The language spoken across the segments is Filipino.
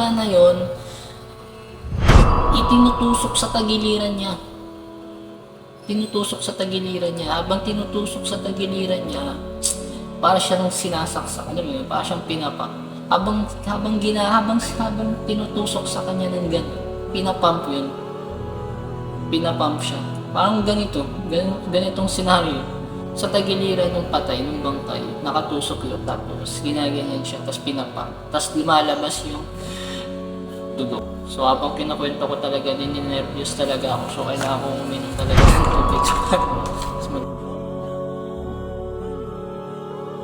mahaba na yon, itinutusok sa tagiliran niya. Tinutusok sa tagiliran niya. Habang tinutusok sa tagiliran niya, para siyang sinasaksak. Alam mo yun, para siyang pinapa. Habang tinutusok sa kanya ng gano'n, pinapump yun. Pinapump siya. Parang ganitong senaryo. Sa tagiliran ng patay, ng bangkay, nakatusok yun. Tapos ginaganyan siya, tapos pinapump. Tapos lumalabas yung dugo. So habang kinakwento ko talaga, nininervyos talaga ako. So kailangan ko uminom talaga ng tubig.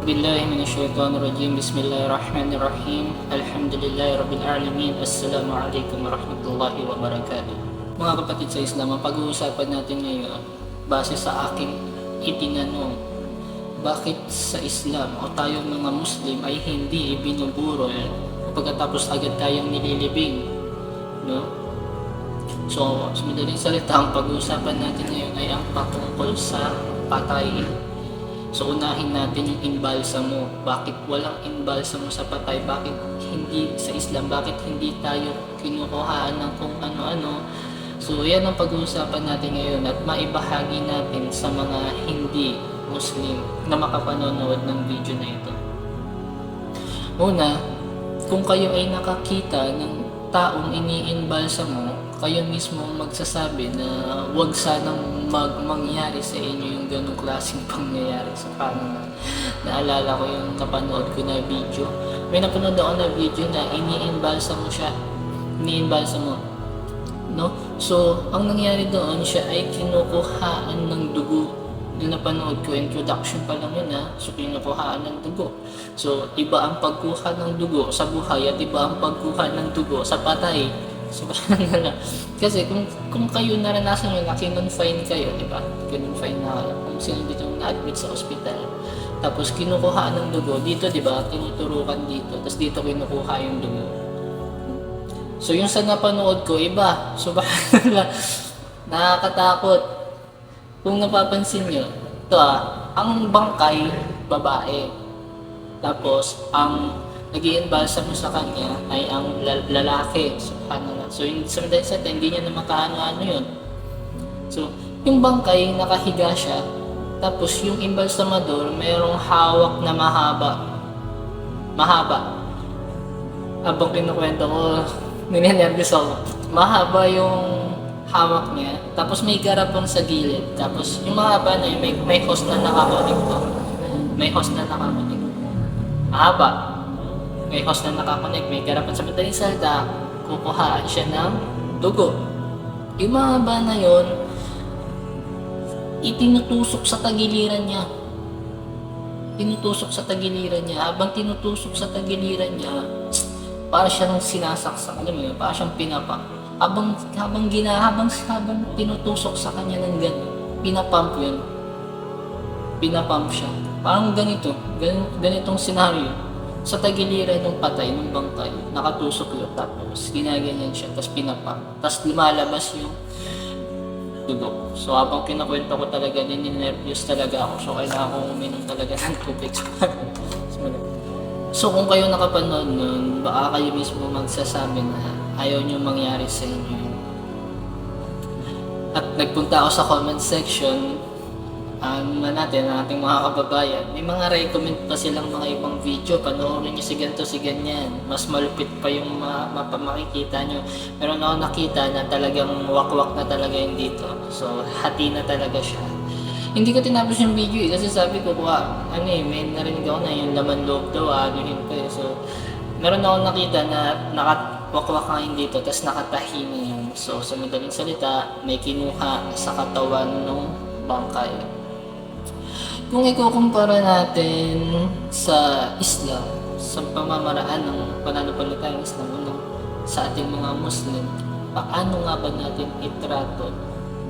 Billahi minasyaitonirrajim. Bismillahirrahmanirrahim. Alhamdulillahi rabbil alamin. Assalamualaikum warahmatullahi wabarakatuh. Mga kapatid sa Islam, ang pag-uusapan natin ngayon base sa aking itinanong, bakit sa Islam o tayong mga Muslim ay hindi ibinuburol pagkatapos agad tayong nililibing, no? So, sa madaling salita, ang pag-uusapan natin ngayon ay ang patungkol sa patay. So, unahin natin yung imbalsamo. Bakit walang imbalsamo sa patay? Bakit hindi sa Islam? Bakit hindi tayo kinukuhaan ng kung ano-ano? So, yan ang pag-uusapan natin ngayon at maibahagi natin sa mga hindi Muslim na makapanonood ng video na ito. Una, kung kayo ay nakakita ng taong iniimbalsamo, kayo mismo magsasabi na huwag sanang mangyari sa inyo yung ganong klaseng pangyayari. So paano naalala ko yung napanood ko na video. May napanood ako na video na iniimbalsamo siya. Iniimbalsamo. No? So, ang nangyari doon, siya ay kinukuhaan ng dugo. Yung napanood ko, introduction pa lang yun ha. So, kinukuhaan ng dugo. So, iba ang pagkuha ng dugo sa buhay at iba ang pagkuha ng dugo sa patay. So, kasi kung kayo naranasan nyo na kinonfine kayo, di ba? Kinonfine na kung sino dito na-admit sa ospital. Tapos, kinukuhaan ng dugo. Dito, di ba? Tinuturukan dito. Tapos, dito kinukuha yung dugo. So, yung sa napanood ko, iba. Subhanallah. Nakakatakot. Kung napapansin nyo, ito ang bangkay, babae. Tapos, ang nag-i-imbalsamo sa kanya ay ang lalaki. Subhanallah. So, sa madaling salita, hindi niya na makaano-ano yun. So, yung bangkay, nakahiga siya. Tapos, yung imbalsamador, mayroong hawak na mahaba. Habang kinukwento ko, ninenervyos ako. Mahaba yung hawak niya, tapos may garapon sa gilid, tapos yung mahaba na yun, may hose na nakakonekto. May hose na nakakonekto. Mahaba. May hose na nakakonekto, may garapon. Sa madaling salita, kukuhaan siya ng dugo. Yung mahaba na yun, itinutusok sa tagiliran niya. Tinutusok sa tagiliran niya. Habang tinutusok sa tagiliran niya, para siyang sinasaksak. Alam mo yun, para siyang pinapa. Habang tinutusok sa kanya ng gano'n, pinapump yun. Pinapump siya. Parang ganitong senaryo. Sa tagiliran ng patay, ng bangkay, nakatusok yun. Tapos ginaganyan siya, tapos pinapump. Tapos lumalabas yung dugo. So habang kinakwento ko talaga, nininervyos talaga ako. So kailangan ko uminom talaga ng tubig. So kung kayo nakapanood nun, baka kayo mismo magsasabi na ayaw nyo mangyari sa inyo. At nagpunta ako sa comment section natin, ang ating mga kababayan. May mga recommend pa silang mga ibang video. Panoorin nyo si ganito, si ganyan. Mas malupit pa yung makikita nyo. Meron ako nakita na talagang wakwak na talaga yung dito. So hati na talaga siya. Hindi ko tinapos yung video kasi sabi ko, may narinig ako na yung laman loob daw, yun pa eh. So, meron ako nakita na nakawakwak ngayon dito, tapos nakatahi na yun. So, sa madaling salita, may kinuha sa katawan ng bangkay. Kung ikukumpara natin sa Islam, sa pamamaraan ng pananampalatayang Islam, sa ating mga Muslim, paano nga ba natin itrato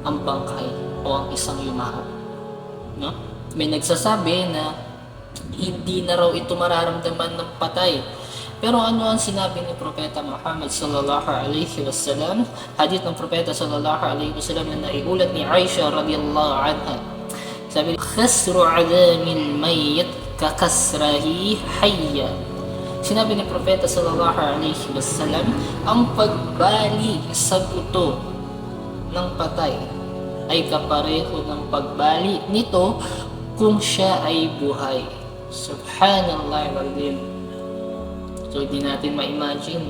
ang bangkay o ang isang yumahat? No? May nagsasabi na hindi na raw ito mararamdaman ng patay. Pero ano ang sinabi ni Propeta Muhammad sallallahu alaihi wasallam? Hadith ng Propeta sallallahu alaihi wasallam na naiulat ni Aisha radhiyallahu anha. Sabi, "Khasru 'adamil mayyit ka kasrahi hayya." Sinabi ni Propeta sallallahu alaihi wasallam, ang pagbali sa buto ng patay ay kapareho ng pagbali nito kung siya ay buhay. Subhanallah wal-lim. So hindi natin ma-imagine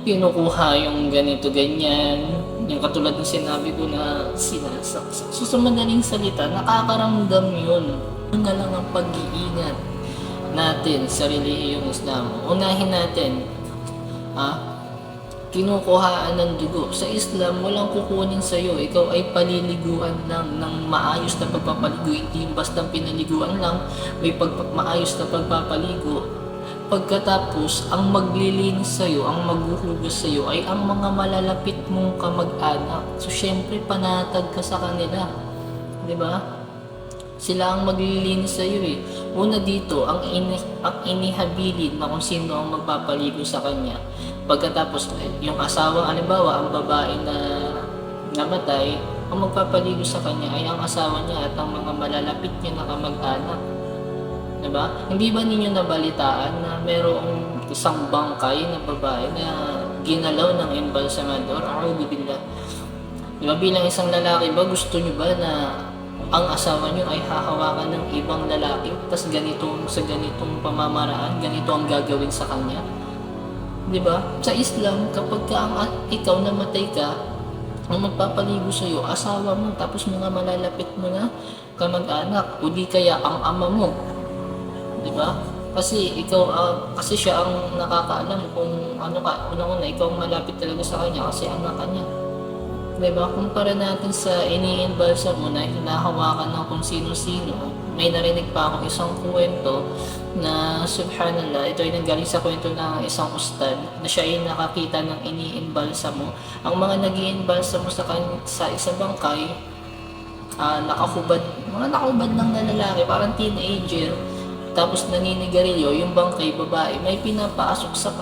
kinukuha yung ganito ganyan, yung katulad ng sinabi ko na sinasaksak. So sa madaling salita, nakakaramdam yun. Yun na lang ang pag-iingat natin sa relihiyong Islam. Unahin natin, kinukuhaan ng dugo. Sa Islam, walang kukunin sa'yo. Ikaw ay paliliguan lang ng maayos na pagpapaligo. Hindi basta pinaliguan lang, may maayos na pagpapaligo. Pagkatapos, ang maglilinis sa'yo, ang maghuhugas sa'yo ay ang mga malalapit mong kamag-anak. So, syempre, panatag ka sa kanila. Di ba? Sila ang maglilinis sa'yo eh. Una dito, ang inihabilin na kung sino ang magpapaligo sa kanya. Pagkatapos, yung asawang, halimbawa, ang babae na namatay, ang magpapaligo sa kanya ay ang asawa niya at ang mga malalapit niya na kamag-anak. Diba? Hindi ba ninyo nabalitaan na merong isang bangkay na babae na ginalaw ng embalsamador? A'udhu billah. Diba bilang isang lalaki ba, gusto nyo ba na ang asawa nyo ay hahawakan ng ibang lalaki tas sa ganitong pamamaraan, ganito ang gagawin sa kanya? Diba? Sa Islam, kapag ikaw namatay ka, ang magpapaligo sa'yo, asawa mo, tapos mga malalapit mo na kamag-anak, o di kaya ang ama mo. Diba? Kasi kasi siya ang nakakaalam kung ano ka, unang-una, ikaw ang malapit talaga sa kanya kasi anak ka niya. Diba? Kumpara natin sa iniimbalsa mo na hinahawakan ng kung sino-sino, may narinig pa akong isang kwento na subhanallah, ito ay nanggaling sa kwento ng isang ustad na siya ay nakakita ng iniimbalsa mo. Ang mga nag-iimbalsa mo sa isang bangkay, mga nakahubad lang na lalaki, parang teenager, tapos naninigarilyo, yung bangkay babae, may pinapasok sa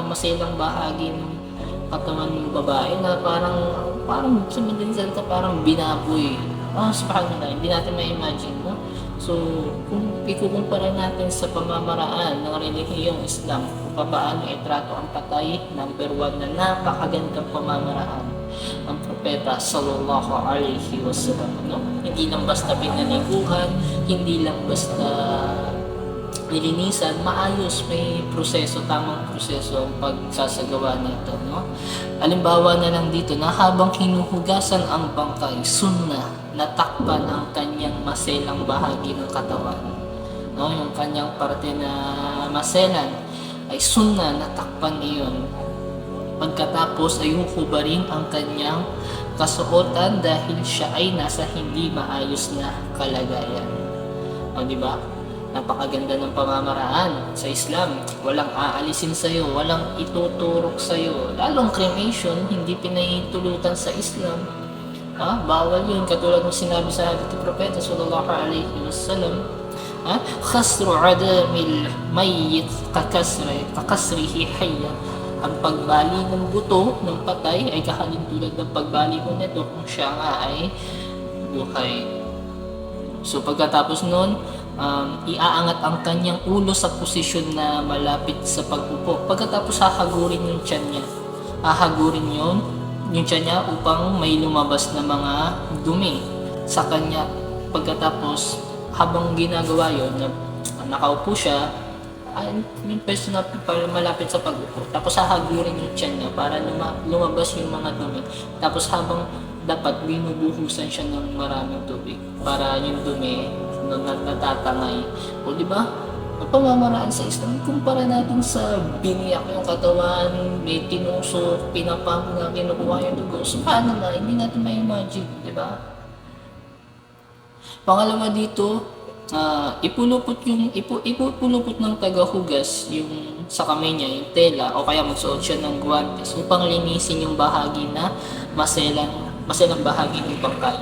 masilang bahagi ng katawan ng babae na parang sa madaling salita, parang binaboy. Subhanallah, hindi natin ma-imagine, no? So, kung ikukumpara natin sa pamamaraan ng relihiyong Islam, kung paano itrato ang patay, number 1 na napakagandang pamamaraan ang Propeta sallallahu alaihi wasallam, no? Hindi lang basta pinaliguan, hindi lang basta nilinisan, maayos, may proseso, tamang proseso ang pagsasagawa nito, no? Halimbawa na lang dito na habang hinuhugasan ang bangkay, sunnah, natakpan ang kanyang maselang bahagi ng katawan, no? Yung kanyang parte na maselan ay sunnah, natakpan iyon. Pagkatapos ay huhubarin ang kanyang kasuotan dahil siya ay nasa hindi maayos na kalagayan. O diba? Napakaganda ng pamamaraan sa Islam. Walang aalisin sa'yo, walang ituturok sa'yo. Lalong cremation, hindi pinahintulutan sa Islam. Bawal yun. Katulad ng sinabi sa hadith ng Propeta sallallahu alaihi wasallam, khasru adamil mayyit kakasrihi hayya. Ang pagbali ng buto ng patay ay kahalintulad ng pagbali mo nito kung siya nga ay buhay. So pagkatapos nun, iaangat ang kanyang ulo sa posisyon na malapit sa pag-upo. Pagkatapos hahagurin yung tiyan niya. Hahagurin yung tiyan niya upang may lumabas na mga dumi sa kanya. Pagkatapos, habang ginagawa yun, nakaupo siya, yung pwesto na malapit sa pag-upo. Tapos hahagurin yung tiyan niya para lumabas yung mga dumi. Tapos habang dapat binubuhusan siya ng maraming tubig para yung dumi natatangay. O diba? Ang pamamaraan sa Islam, kumpara natin sa biniyak yung katawan, may tinusok, pinapang na kinukuha yung dugo. Subhanallah, hindi natin ma-imagine, diba? Pangalawa dito, ipulupot ng tagahugas yung sa kamay niya, yung tela, o kaya magsuot siya ng guwantes upang linisin yung bahagi na maselang bahagi ng bangkay,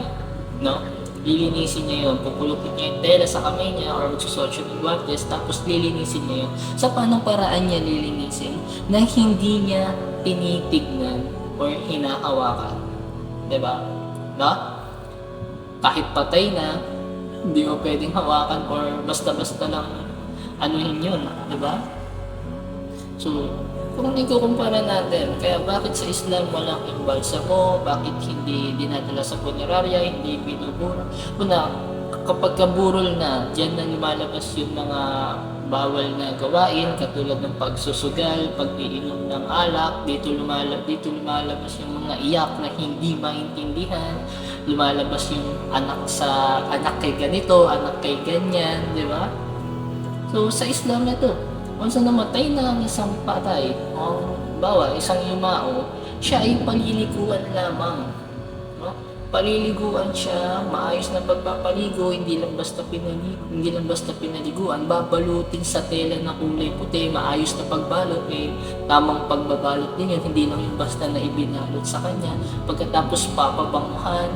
no? Lilinisin niya yun, pupulupot niya yung tela sa kamay niya or magsusuot siya ng guwantes, tapos lilinisin niya yun. Sa paanong paraan niya lilinisin na hindi niya tinitignan or hinahawakan, diba? No? Kahit patay na, hindi mo pwedeng hawakan or basta-basta lang anuhin yun, di ba? So, kung ikukumpara natin, kaya bakit sa Islam walang imbalsamo, bakit hindi dinadala sa punerarya, hindi binubura? Una, kapag kaburol na, diyan na lumalabas yung mga bawal na gawain, katulad ng pagsusugal, pag-iinom ng alak, dito lumalabas yung mga iyak na hindi maintindihan, lumalabas yung anak sa anak kay ganito, anak kay ganyan, di ba? So sa Islam ito, once na namatay na ang isang patay, o bawa isang yumao, siya ay paliliguan lamang. No? Paliliguan siya, maayos na pagpapaligo, hindi lang basta pinaliguan, babalutin sa tela na kulay puti, maayos na pagbalot, tamang pagbabalot din yun, hindi lang yung basta na ibinalot sa kanya. Pagkatapos papabanguhan,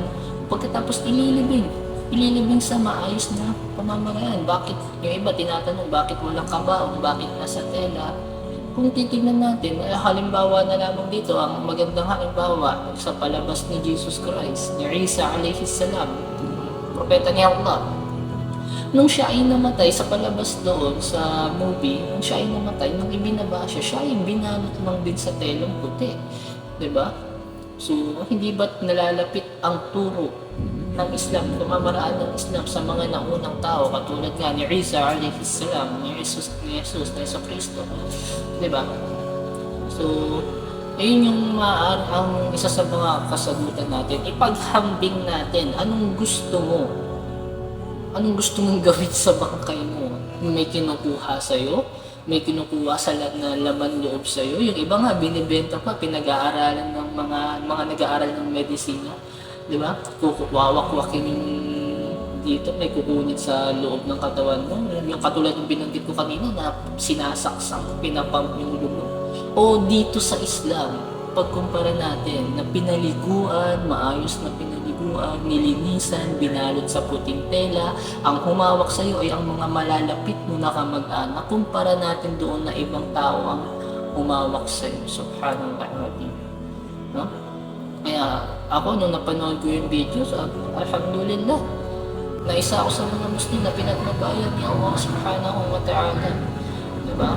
pagkatapos ililibing sa maayos na pamamaraan. Bakit? Yung iba tinatanong, bakit walang kabaong, bakit nasa tela? Kung titignan natin, halimbawa na lamang dito, ang magandang halimbawa sa palabas ni Jesus Christ, ni Isa alayhi salam, propeta ni Allah. Nung siya ay namatay sa palabas doon sa movie, nung siya ay namatay, nung ibinaba siya ay binalot lang din sa telang puti. 'Di ba? So, hindi ba't nalalapit ang turo ng Islam, pamamaraan ng Islam sa mga naunang tao, katulad nga ni Isa alayhi salam, ni Jesus, na Yeso Cristo, di ba? So, ayun yung ang isa sa mga kasagutan natin, ipaghambing natin, anong gusto mong gawin sa bangkay mo? May kinukuha sa'yo? May kinukuha sa na laman loob sa'yo? Yung iba nga, binibenta pa, pinag-aaralan ng mga nag-aaral ng medisina. Di ba? Wawak-wakin yung dito, may kukunit sa loob ng katawan mo. Yung katulad ng binanggit ko kanina na sinasaksak, pinapump yung dugo. O dito sa Islam, pagkumpara natin na pinaliguan, maayos na pinaliguan, nilinisan, binalot sa puting tela, ang humawak sa iyo ay ang mga malalapit mo na kamag-anak, kumpara natin doon na ibang tao ang humawak sa iyo. Subhanallah wa ta'ala. No? Kaya ako nung napanood ko yung video, sabi ko, alhamdulillah, na isa ako sa mga Muslim na pinagbabayan ni Allah subhanahu wa ta'ala. Diba?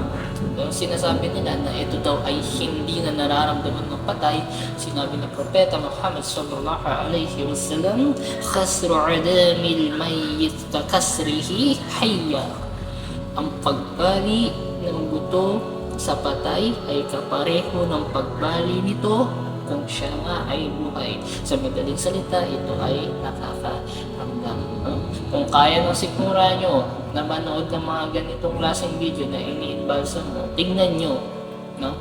Yung sinasabi nila na ito daw ay hindi na nararamdaman ng patay, sinabi ng Propeta Muhammad sallallahu alaihi wasallam, khasru adamil mayyit ka kasrihi hayya. Ang pagbali ng buto sa patay ay kapareho ng pagbali nito kung siya nga ay buhay. Sa madaling salita, ito ay nakakaramdam. Kung kaya ng sikmura nyo na manood ng mga ganitong klaseng video na iniimbalsam mo, tignan nyo. No?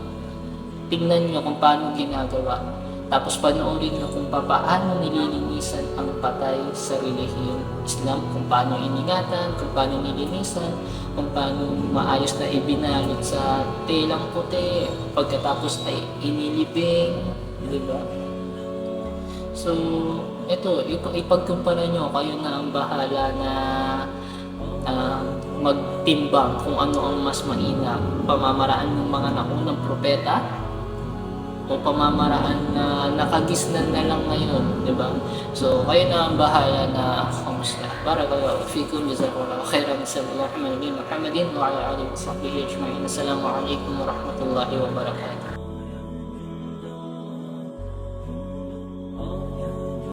Tignan nyo kung paano ginagawa. Tapos panoorin nyo kung paano nililinisan ang patay sa relihiyong Islam, kung paano iningatan, kung paano nilinisan, kung paano maayos na ibinalot sa telang puti, pagkatapos ay inilibing, diba? So, ito, ipagkumpara nyo, kayo na ang bahala na magtimbang kung ano ang mas mainam, pamamaraan ng mga naunang propeta o pamamaraan na nakagisnan na lang ngayon, di ba? So, kayo na ang bahala na kamusta. Barakallahu fikum, jazakallahu khairan, sallallahu alaihi wa sallam, Muhammadin wa ala alihi wa sahbihi ajma'in. Assalamu alaikum wa rahmatullahi wa barakatuh.